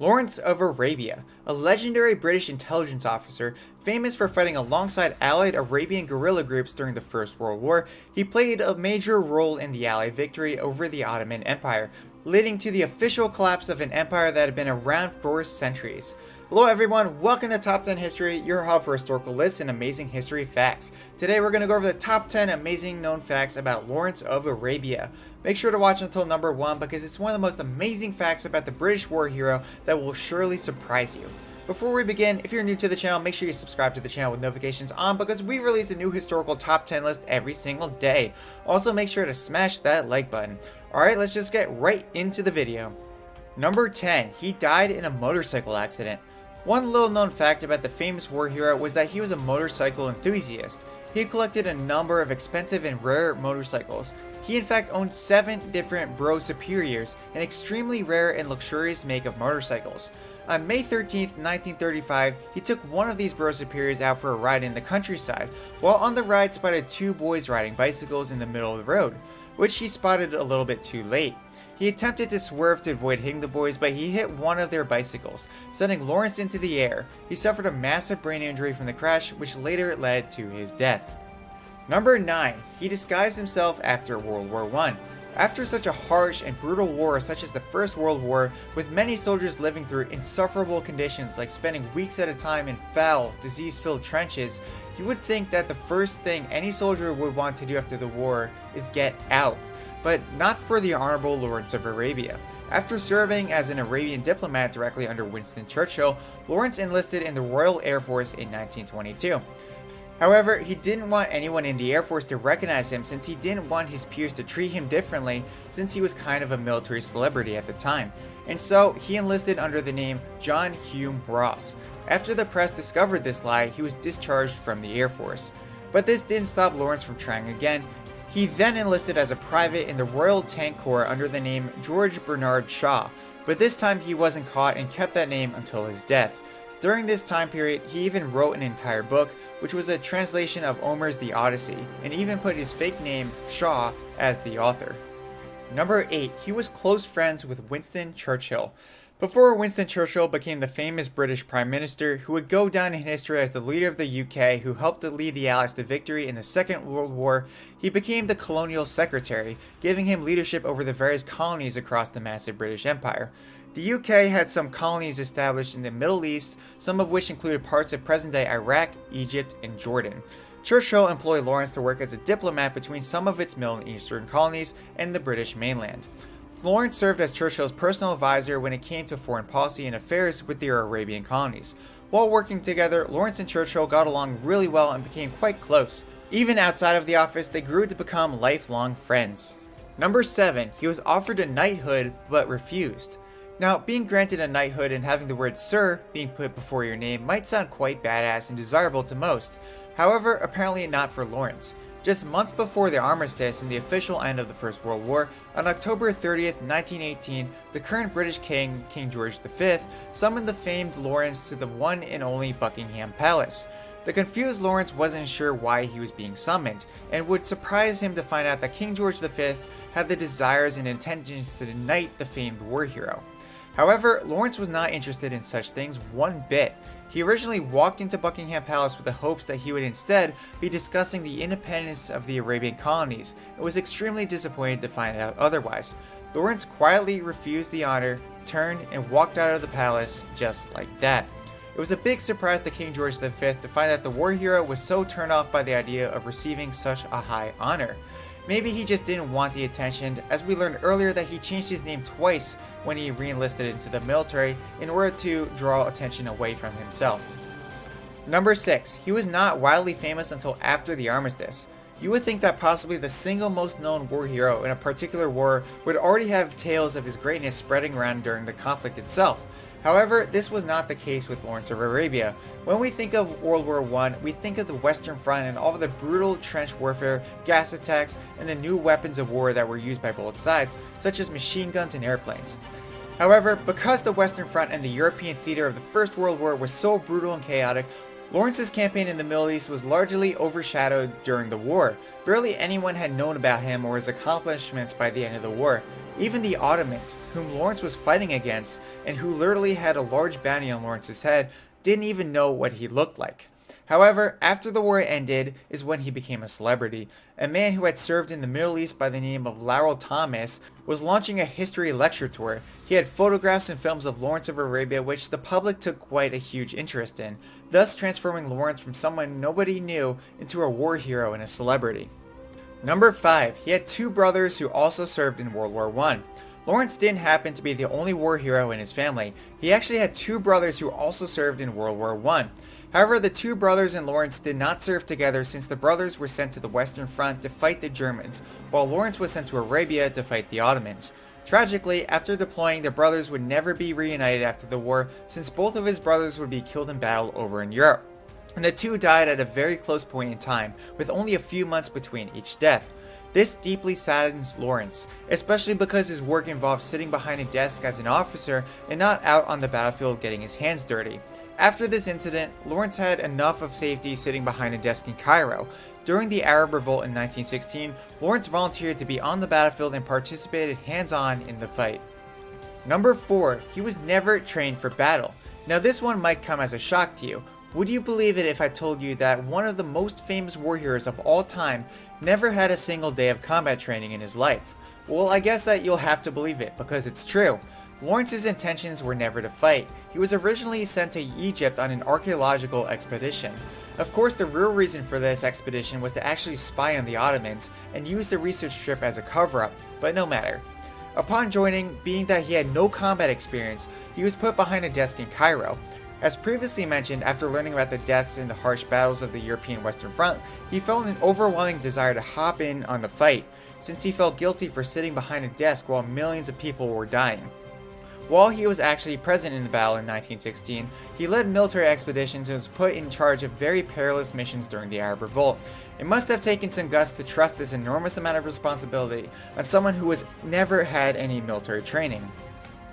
Lawrence of Arabia, a legendary British intelligence officer famous for fighting alongside allied Arabian guerrilla groups during the First World War, he played a major role in the Allied victory over the Ottoman Empire, leading to the official collapse of an empire that had been around for centuries. Hello everyone, welcome to Top 10 History, your hub for historical lists and amazing history facts. Today we're going to go over the top 10 amazing known facts about Lawrence of Arabia. Make sure to watch until number 1 because it's one of the most amazing facts about the British war hero that will surely surprise you. Before we begin, if you're new to the channel, make sure you subscribe to the channel with notifications on because we release a new historical top 10 list every single day. Also make sure to smash that like button. Alright, let's just get right into the video. Number 10. He died in a motorcycle accident. One little known fact about the famous war hero was that he was a motorcycle enthusiast. He collected a number of expensive and rare motorcycles. He in fact owned 7 different Bro Superiors, an extremely rare and luxurious make of motorcycles. On May 13, 1935, he took one of these Bro Superiors out for a ride in the countryside, while on the ride spotted 2 boys riding bicycles in the middle of the road, which he spotted a little bit too late. He attempted to swerve to avoid hitting the boys, but he hit one of their bicycles, sending Lawrence into the air. He suffered a massive brain injury from the crash, which later led to his death. Number 9. He disguised himself after World War I. After such a harsh and brutal war such as the First World War, with many soldiers living through insufferable conditions like spending weeks at a time in foul, disease-filled trenches, you would think that the first thing any soldier would want to do after the war is get out. But not for the Honorable Lawrence of Arabia. After serving as an Arabian diplomat directly under Winston Churchill, Lawrence enlisted in the Royal Air Force in 1922. However, he didn't want anyone in the Air Force to recognize him since he didn't want his peers to treat him differently since he was kind of a military celebrity at the time. And so, he enlisted under the name John Hume Ross. After the press discovered this lie, he was discharged from the Air Force. But this didn't stop Lawrence from trying again. He then enlisted as a private in the Royal Tank Corps under the name George Bernard Shaw, but this time he wasn't caught and kept that name until his death. During this time period, he even wrote an entire book, which was a translation of Homer's The Odyssey, and even put his fake name, Shaw, as the author. Number 8. He was close friends with Winston Churchill. Before Winston Churchill became the famous British Prime Minister who would go down in history as the leader of the UK who helped to lead the Allies to victory in the Second World War, he became the Colonial Secretary, giving him leadership over the various colonies across the massive British Empire. The UK had some colonies established in the Middle East, some of which included parts of present-day Iraq, Egypt, and Jordan. Churchill employed Lawrence to work as a diplomat between some of its Middle and Eastern colonies and the British mainland. Lawrence served as Churchill's personal advisor when it came to foreign policy and affairs with the Arabian colonies. While working together, Lawrence and Churchill got along really well and became quite close. Even outside of the office, they grew to become lifelong friends. Number 7. He was offered a knighthood, but refused. Now, being granted a knighthood and having the word Sir being put before your name might sound quite badass and desirable to most. However, apparently not for Lawrence. Just months before the armistice and the official end of the First World War, on October 30th, 1918, the current British king, King George V, summoned the famed Lawrence to the one and only Buckingham Palace. The confused Lawrence wasn't sure why he was being summoned, and would surprise him to find out that King George V had the desires and intentions to knight the famed war hero. However, Lawrence was not interested in such things one bit. He originally walked into Buckingham Palace with the hopes that he would instead be discussing the independence of the Arabian colonies, and was extremely disappointed to find out otherwise. Lawrence quietly refused the honor, turned, and walked out of the palace just like that. It was a big surprise to King George V to find that the war hero was so turned off by the idea of receiving such a high honor. Maybe he just didn't want the attention, as we learned earlier that he changed his name twice when he re-enlisted into the military in order to draw attention away from himself. Number 6. He was not wildly famous until after the armistice. You would think that possibly the single most known war hero in a particular war would already have tales of his greatness spreading around during the conflict itself. However, this was not the case with Lawrence of Arabia. When we think of World War I, we think of the Western Front and all of the brutal trench warfare, gas attacks, and the new weapons of war that were used by both sides, such as machine guns and airplanes. However, because the Western Front and the European theater of the First World War was so brutal and chaotic, Lawrence's campaign in the Middle East was largely overshadowed during the war. Barely anyone had known about him or his accomplishments by the end of the war. Even the Ottomans, whom Lawrence was fighting against and who literally had a large bounty on Lawrence's head, didn't even know what he looked like. However, after the war ended is when he became a celebrity. A man who had served in the Middle East by the name of Laurel Thomas was launching a history lecture tour. He had photographs and films of Lawrence of Arabia which the public took quite a huge interest in, thus transforming Lawrence from someone nobody knew into a war hero and a celebrity. Number 5. He had two brothers who also served in World War I. Lawrence didn't happen to be the only war hero in his family. He actually had two brothers who also served in World War I. However, the two brothers and Lawrence did not serve together since the brothers were sent to the Western Front to fight the Germans, while Lawrence was sent to Arabia to fight the Ottomans. Tragically, after deploying, the brothers would never be reunited after the war since both of his brothers would be killed in battle over in Europe. And the two died at a very close point in time, with only a few months between each death. This deeply saddens Lawrence, especially because his work involved sitting behind a desk as an officer and not out on the battlefield getting his hands dirty. After this incident, Lawrence had enough of safety sitting behind a desk in Cairo. During the Arab Revolt in 1916, Lawrence volunteered to be on the battlefield and participated hands-on in the fight. Number 4. He was never trained for battle. Now this one might come as a shock to you. Would you believe it if I told you that one of the most famous war heroes of all time never had a single day of combat training in his life? Well, I guess that you'll have to believe it, because it's true. Lawrence's intentions were never to fight. He was originally sent to Egypt on an archaeological expedition. Of course, the real reason for this expedition was to actually spy on the Ottomans and use the research trip as a cover-up, but no matter. Upon joining, being that he had no combat experience, he was put behind a desk in Cairo. As previously mentioned, after learning about the deaths in the harsh battles of the European Western Front, he felt an overwhelming desire to hop in on the fight, since he felt guilty for sitting behind a desk while millions of people were dying. While he was actually present in the battle in 1916, he led military expeditions and was put in charge of very perilous missions during the Arab Revolt. It must have taken some guts to trust this enormous amount of responsibility on someone who has never had any military training.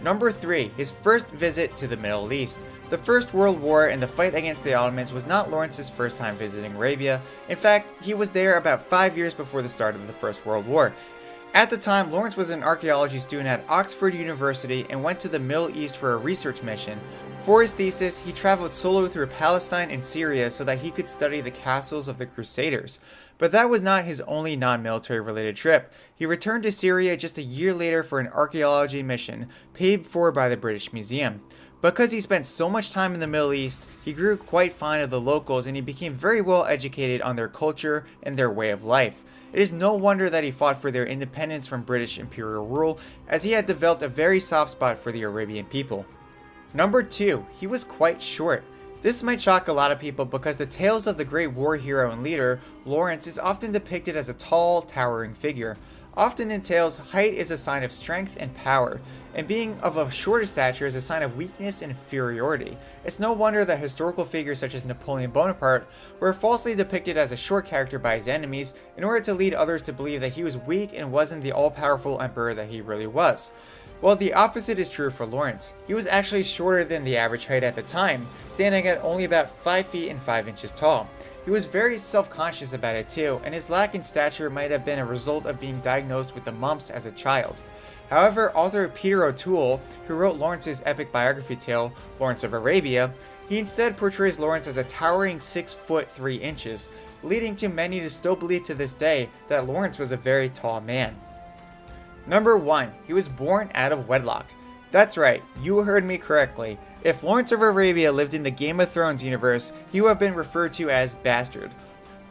Number 3. His first visit to the Middle East. The First World War and the fight against the Ottomans was not Lawrence's first time visiting Arabia. In fact, he was there about 5 years before the start of the First World War. At the time, Lawrence was an archaeology student at Oxford University and went to the Middle East for a research mission. For his thesis, he traveled solo through Palestine and Syria so that he could study the castles of the Crusaders. But that was not his only non-military related trip. He returned to Syria just a year later for an archaeology mission, paid for by the British Museum. Because he spent so much time in the Middle East, he grew quite fond of the locals and he became very well educated on their culture and their way of life. It is no wonder that he fought for their independence from British imperial rule, as he had developed a very soft spot for the Arabian people. Number 2. He was quite short. This might shock a lot of people because the tales of the great war hero and leader, Lawrence, is often depicted as a tall, towering figure. Often in tales, height is a sign of strength and power, and being of a shorter stature is a sign of weakness and inferiority. It's no wonder that historical figures such as Napoleon Bonaparte were falsely depicted as a short character by his enemies in order to lead others to believe that he was weak and wasn't the all-powerful emperor that he really was. Well, the opposite is true for Lawrence. He was actually shorter than the average height at the time, standing at only about 5 feet and 5 inches tall. He was very self-conscious about it too, and his lack in stature might have been a result of being diagnosed with the mumps as a child. However, author Peter O'Toole, who wrote Lawrence's epic biography tale, Lawrence of Arabia, he instead portrays Lawrence as a towering 6 foot 3 inches, leading to many to still believe to this day that Lawrence was a very tall man. Number 1. He was born out of wedlock. That's right, you heard me correctly. If Lawrence of Arabia lived in the Game of Thrones universe, he would have been referred to as Bastard.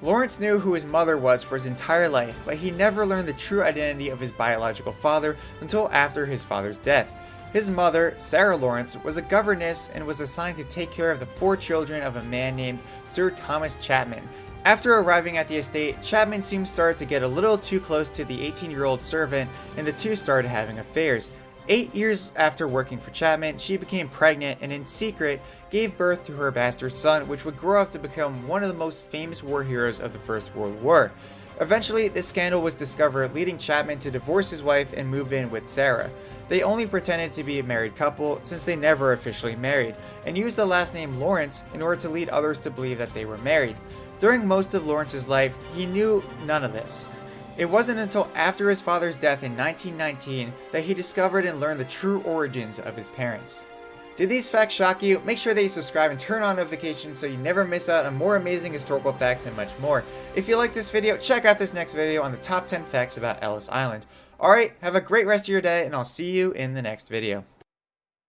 Lawrence knew who his mother was for his entire life, but he never learned the true identity of his biological father until after his father's death. His mother, Sarah Lawrence, was a governess and was assigned to take care of the 4 children of a man named Sir Thomas Chapman. After arriving at the estate, Chapman soon started to get a little too close to the 18-year-old servant, and the two started having affairs. 8 years after working for Chapman, she became pregnant and in secret gave birth to her bastard son, which would grow up to become one of the most famous war heroes of the First World War. Eventually, this scandal was discovered, leading Chapman to divorce his wife and move in with Sarah. They only pretended to be a married couple since they never officially married, and used the last name Lawrence in order to lead others to believe that they were married. During most of Lawrence's life, he knew none of this. It wasn't until after his father's death in 1919 that he discovered and learned the true origins of his parents. Did these facts shock you? Make sure that you subscribe and turn on notifications so you never miss out on more amazing historical facts and much more. If you like this video, check out this next video on the top 10 facts about Ellis Island. Alright, have a great rest of your day, and I'll see you in the next video.